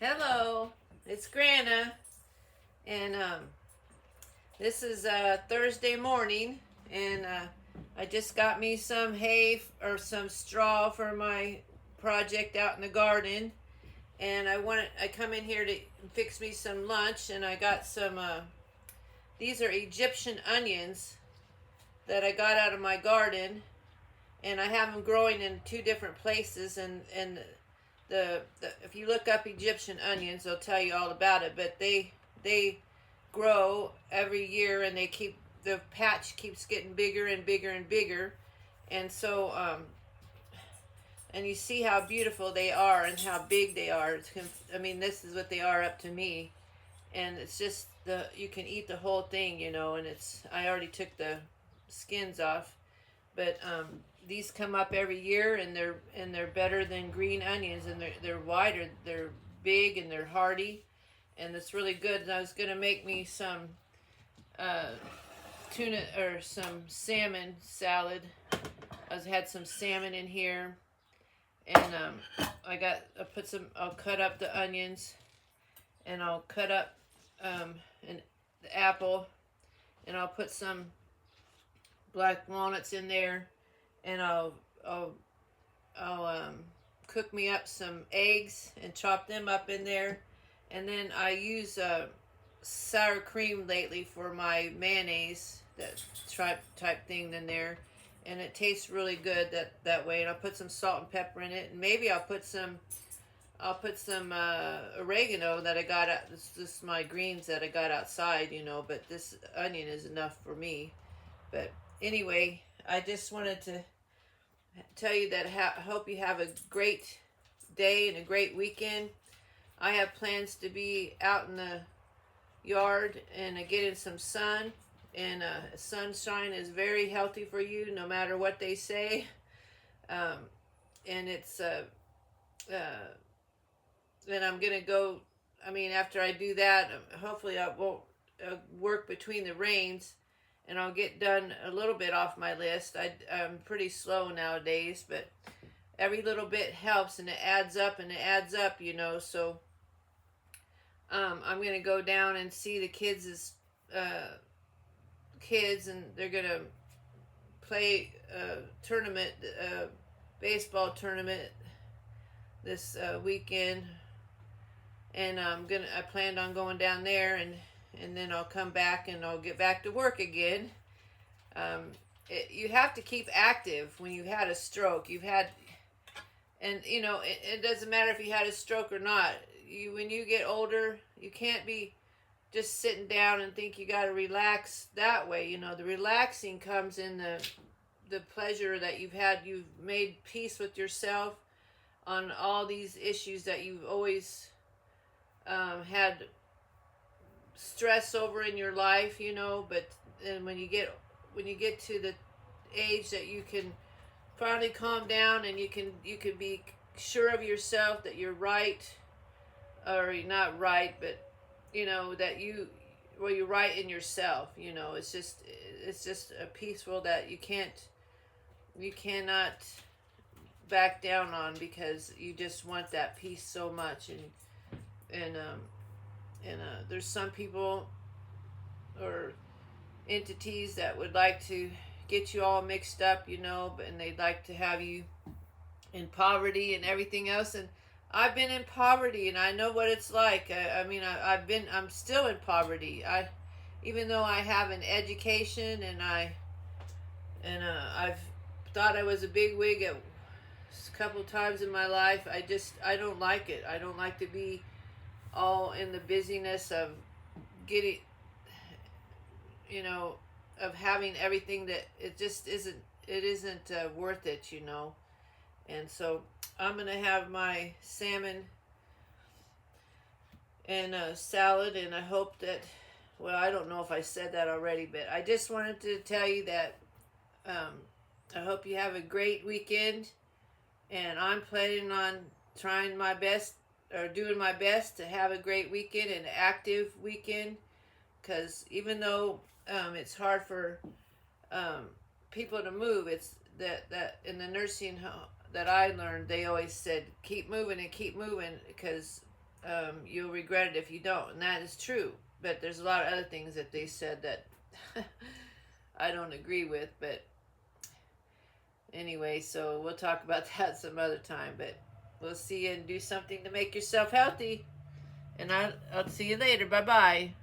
Hello, it's Grana, and this is Thursday morning, and I just got me some hay or some straw for my project out in the garden, and I come in here to fix me some lunch, and I got some. These are Egyptian onions that I got out of my garden, and I have them growing in two different places, and the if you look up Egyptian onions, they'll tell you all about it. But they grow every year, and the patch keeps getting bigger and bigger and bigger, and so and you see how beautiful they are and how big they are. I mean, this is what they are up to me, and it's just you can eat the whole thing, and I already took the skins off, but these come up every year, and they're better than green onions, and they're wider, they're big, and they're hardy, and it's really good. And I was gonna make me some uh, tuna or some salmon salad. Had some salmon in here, and I'll cut up the onions, and I'll cut up the apple, and I'll put some black walnuts in there, and I'll cook me up some eggs and chop them up in there, and then I use sour cream lately for my mayonnaise, that type thing in there, and it tastes really good that way. And I'll put some salt and pepper in it, and maybe I'll put some oregano that I got out. This is my greens that I got outside, but this onion is enough for me. But anyway, I just wanted to tell you that I hope you have a great day and a great weekend. I have plans to be out in the yard and getting some sun, and sunshine is very healthy for you, no matter what they say. And it's then I'm gonna go. I mean, after I do that, hopefully I won't work between the rains, and I'll get done a little bit off my list. I'm pretty slow nowadays, but every little bit helps, and it adds up and it adds up, So I'm gonna go down and see the kids' kids, and they're gonna play a tournament, baseball tournament this weekend, and I planned on going down there, and then I'll come back and I'll get back to work again. You have to keep active when you had a stroke. And it doesn't matter if you had a stroke or not. When you get older, you can't be just sitting down and think you got to relax that way. The relaxing comes in the pleasure that you've had. You've made peace with yourself on all these issues that you've always had stress over in your life, but then when you get to the age that you can finally calm down, and you can be sure of yourself that you're right, or you're not right, but that you're right in yourself. It's just a peaceful that you cannot back down on, because you just want that peace so much. And there's some people or entities that would like to get you all mixed up, and they'd like to have you in poverty and everything else. And I've been in poverty, and I know what it's like. I'm still in poverty. Even though I have an education, and I've thought I was a big wig a couple times in my life, I don't like it. I don't like to be all in the busyness of getting, of having everything that it just isn't. It isn't worth it, And so I'm gonna have my salmon and salad, and I hope that. Well, I don't know if I said that already, but I just wanted to tell you that I hope you have a great weekend, and I'm planning on trying my best, or doing my best, to have a great weekend, an active weekend, because even though it's hard for people to move, it's that in the nursing home that I learned, they always said keep moving and keep moving, because you'll regret it if you don't. And that is true. But there's a lot of other things that they said that I don't agree with. But anyway, so we'll talk about that some other time. But we'll see you and do something to make yourself healthy. And I'll see you later. Bye-bye.